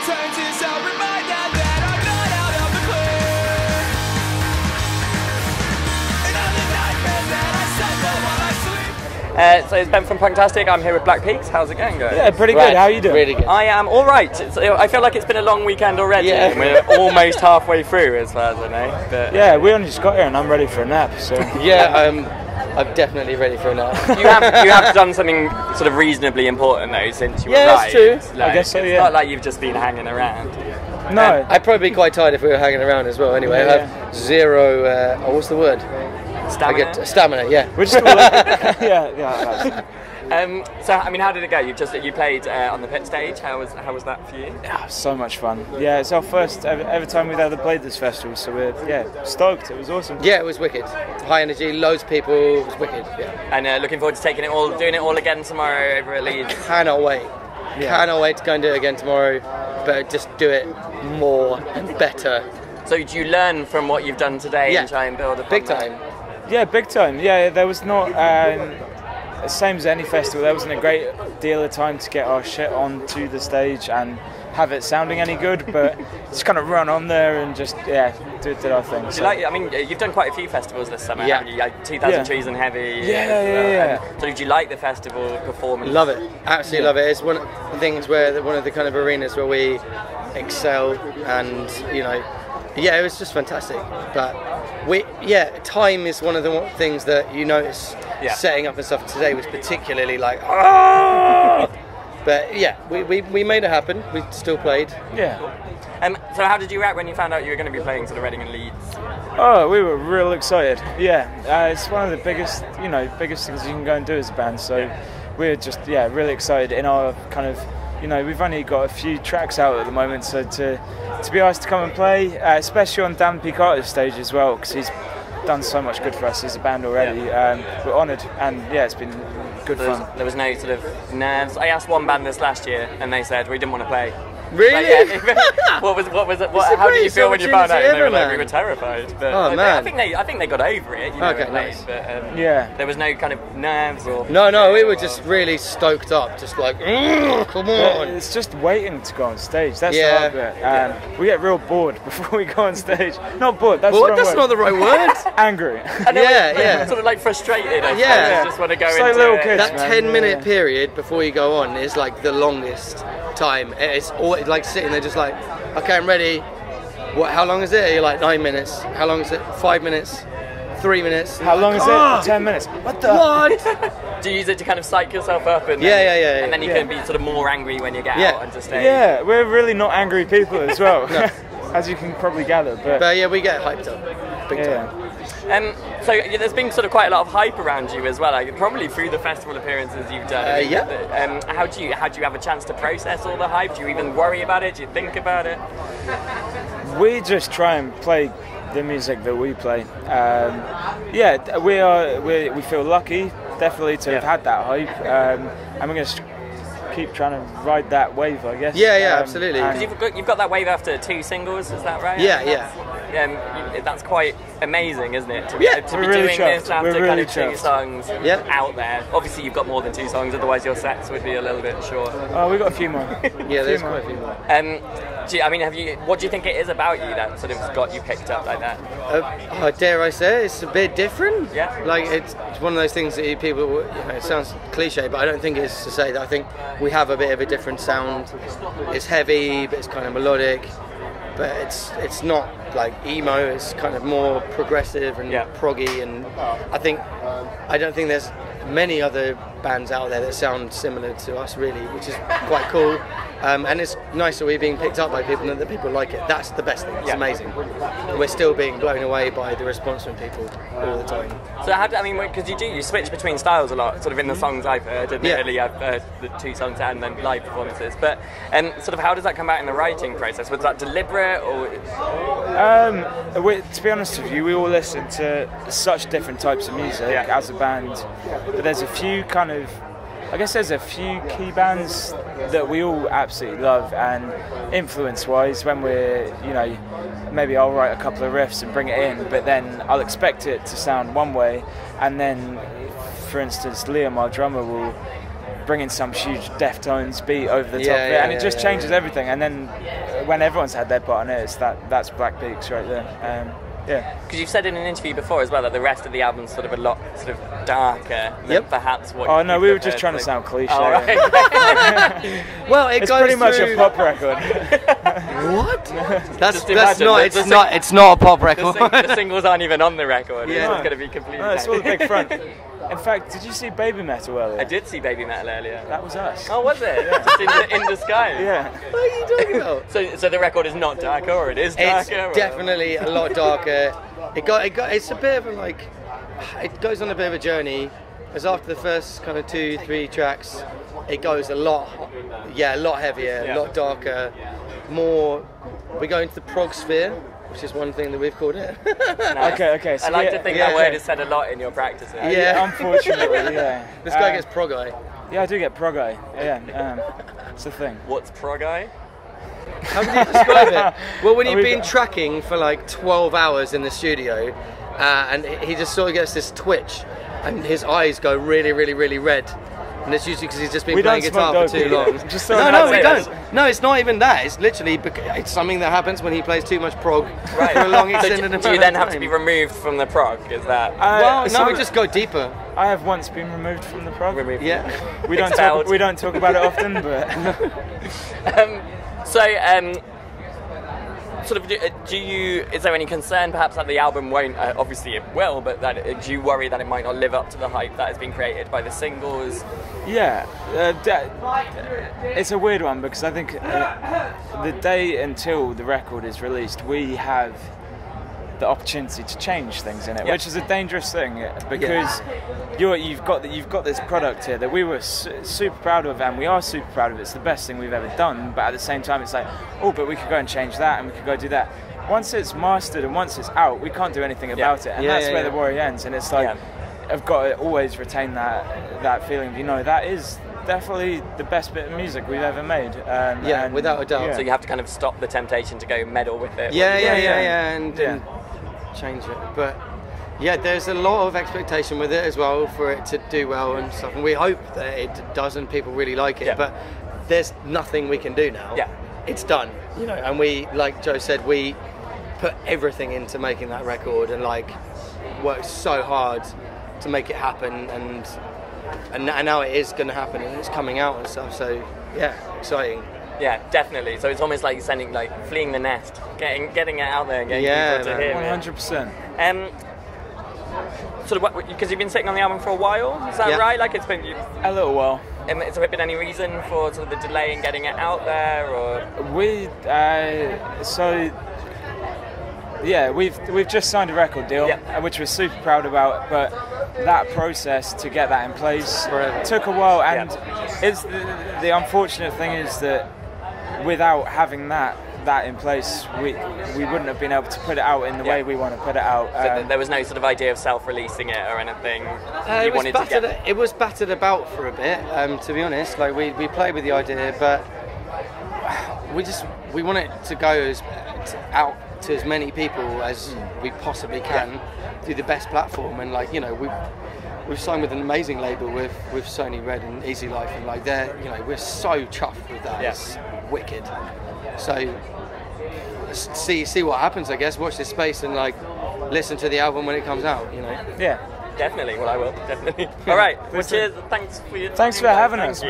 turns is a reminder that I'm not out of the clear. And all the nightmares that I suffer while I sleep. So it's Ben from Punktastic. I'm here with Black Peaks. How's it going, guys? Yeah, pretty good. How are you doing? Really good. I am all right. I feel like it's been a long weekend already. Yeah. We're almost halfway through, as far as I know. But, Yeah, we only just got here and I'm ready for a nap. So Yeah, I'm definitely ready for a nap. you have done something sort of reasonably important though since you Yeah, arrived. that's true. Like, I guess so, It's yeah. not like you've just been hanging around. no, I'd probably be quite tired if we were hanging around as well. Anyway, I have zero. What's the word? Stamina. I get stamina. Yeah. we're just all yeah. So I mean, how did it go? You played on the pit stage. How was that for you? So much fun. Yeah, it's our first ever time we've ever played this festival, so we're stoked. It was awesome. Yeah, it was wicked. High energy, loads of people. It was wicked. Yeah. And looking forward to doing it all again tomorrow over at Leeds. Cannot wait. Yeah. Cannot wait to go and do it again tomorrow. But just do it more and better. So do you learn from what you've done today Yeah. and try and build upon Big that? time. Yeah, big time. Yeah, there was not same as any festival. There wasn't a great deal of time to get our shit onto the stage and have it sounding any good, but just kind of run on there and just did our thing. Do you like? I mean, you've done quite a few festivals this summer, Yeah. haven't you? Like 2000 Yeah. Trees and Heavy. Yeah. So did you like the festival performance? Love it. Absolutely love it. It's one of the things where one of the kind of arenas where we excel, and yeah, it was just fantastic. But time is one of the things that you notice setting up and stuff. Today was particularly like, but yeah, we made it happen. We still played. Yeah. So how did you react when you found out you were going to be playing sort of Reading and Leeds? Oh, we were real excited. Yeah, it's one of the biggest things you can go and do as a band. So we're just really excited in our kind of. We've only got a few tracks out at the moment, so to be asked to come and play, especially on Dan Peak Artist stage as well, because he's done so much good for us as a band already. We're honoured, and it's been good fun. There was no sort of nerves. I asked one band this last year, and they said we didn't want to play. Really? Like, what was it? How did you feel when you found out? And they were like, we were terrified. But man. I think they got over it. Okay, it nice. But, there was no kind of nerves or. No, we were just really stoked up, just like, come on. It's just waiting to go on stage. That's the Yeah. hard bit. We get real bored before we go on stage. Not bored. That's Well, the wrong that's word. not the right word. Angry. Yeah. Sort of like frustrated. I Yeah. suppose. Just want to go It's into like little it. kids. That man. 10-minute period before you go on is like the longest time. It's always like sitting there just like, okay, I'm ready. What? How long is it? You're like 9 minutes. How long is it? 5 minutes. 3 minutes. How long is it? 10 minutes. What the? What? Do you use it to kind of psych yourself up and Yeah. and then you can be sort of more angry when you get out and just stay. Yeah, we're really not angry people as well, as you can probably gather. But yeah, we get hyped up big time. So there's been sort of quite a lot of hype around you as well, like, probably through the festival appearances you've done. Yeah. How do you have a chance to process all the hype? Do you even worry about it? Do you think about it? we just try and play the music that we play. We feel lucky, definitely, to have had that hype, and we're going to keep trying to ride that wave, I guess. Yeah, absolutely. Because you've got that wave after 2 singles, is that right? Yeah. That's quite amazing, isn't it? To be We're really doing chuffed. this after We're kind really of 2 chuffed. songs out there. Obviously, you've got more than 2 songs, otherwise your sets would be a little bit short. Oh, we've got a few more. Yeah, there's quite a few more. What do you think it is about you that sort of got you picked up like that? Dare I say, it's a bit different. Yeah. Like it's one of those things that people, it sounds cliche, but I don't think it's to say that. I think we have a bit of a different sound. It's heavy, but it's kind of melodic. But it's not like emo. It's kind of more progressive and proggy. And I don't think there's many other bands out there that sound similar to us, really, which is quite cool. And it's nice that we're being picked up by people and that people like it. That's the best thing. It's amazing. We're still being blown away by the response from people all the time. So because you switch between styles a lot, sort of in the songs I've heard. Admittedly, I've heard the 2 songs and then live performances. But sort of how does that come out in the writing process? Was that deliberate or? To be honest with you, we all listen to such different types of music as a band, but there's a few there's a few key bands that we all absolutely love, and influence-wise, when we're, maybe I'll write a couple of riffs and bring it in, but then I'll expect it to sound one way, and then, for instance, Liam, our drummer, will bringing some huge Deftones beat over the top of it, yeah, and it just changes everything. And then when everyone's had their part on it, that's Black Peaks right there. Yeah. Because you've said in an interview before as well that the rest of the album's sort of a lot sort of darker than perhaps what. Oh no, you we were preferred. just trying to sound cliche. Oh, right. Well, It's pretty much a pop record. What? That's imagine not. It's not a pop record. The singles aren't even on the record. Yeah. It's going to be completely. No, it's all the big front. In fact, did you see Baby Metal earlier? I did see Baby Metal earlier. That was us. Oh, was it? Just in disguise. Yeah. What are you talking about? So the record is not darker, or it is darker? It's definitely a lot darker. It's a bit of a like. It goes on a bit of a journey. As after the first kind of 2-3 tracks, it goes a lot heavier, a lot darker, more. We go into the prog sphere, which is one thing that we've called it. Nice. Okay. So I like to think that word is said a lot in your practices. Yeah. Unfortunately, yeah. This guy gets prog eye. Yeah, I do get prog eye. Yeah, it's a thing. What's prog eye? How can you describe it? Well, when you've been tracking for like 12 hours in the studio, and he just sort of gets this twitch, and his eyes go really, really, really red. And it's usually because he's just been playing guitar for too long. No, we don't. No, it's not even that. It's literally it's something that happens when he plays too much prog for a long extended amount of time. Do you then have to be removed from the prog? Is that? Well, no, we just go deeper. I have once been removed from the prog. Yeah. We don't talk about it often, but. Sort of, is there any concern perhaps that the album won't, obviously it will, but that do you worry that it might not live up to the hype that has been created by the singles? Yeah, it's a weird one because I think the day until the record is released, we have the opportunity to change things in it, which is a dangerous thing because you've got this product here that we were super proud of, and we are super proud of. It's the best thing we've ever done, but at the same time it's like, oh, but we could go and change that, and we could go do that. Once it's mastered and once it's out, we can't do anything about it, and that's where the worry ends. And it's like I've got to always retain that feeling, that is definitely the best bit of music we've ever made. And without a doubt. Yeah. So you have to kind of stop the temptation to go meddle with it. And change it. But yeah, there's a lot of expectation with it as well for it to do well and stuff, and we hope that it does and people really like it. But there's nothing we can do now. It's done, and we, like Joe said, we put everything into making that record and like worked so hard to make it happen, and now it is going to happen and it's coming out and stuff, so yeah, exciting. Yeah, definitely. So it's almost like you're sending, like, fleeing the nest, getting it out there and getting people to hear it. 100%. Sort of, because you've been sitting on the album for a while, is that right? Like it's been a little while. Has there been any reason for sort of the delay in getting it out there, or? We've just signed a record deal, which we're super proud about, but that process to get that in place took a while, and it's the unfortunate thing is that without having that in place, we wouldn't have been able to put it out in the way we want to put it out. So there was no sort of idea of self-releasing it or anything? It was battered about for a bit, to be honest. Like we played with the idea, but we want it to go out to as many people as we possibly can through the best platform, and we've signed with an amazing label with Sony Red and Easy Life, and like we're so chuffed with that. It's wicked. So see what happens, I guess. Watch this space and listen to the album when it comes out. Yeah, definitely. Well, I will definitely. All right. Well, cheers. Thanks for having us.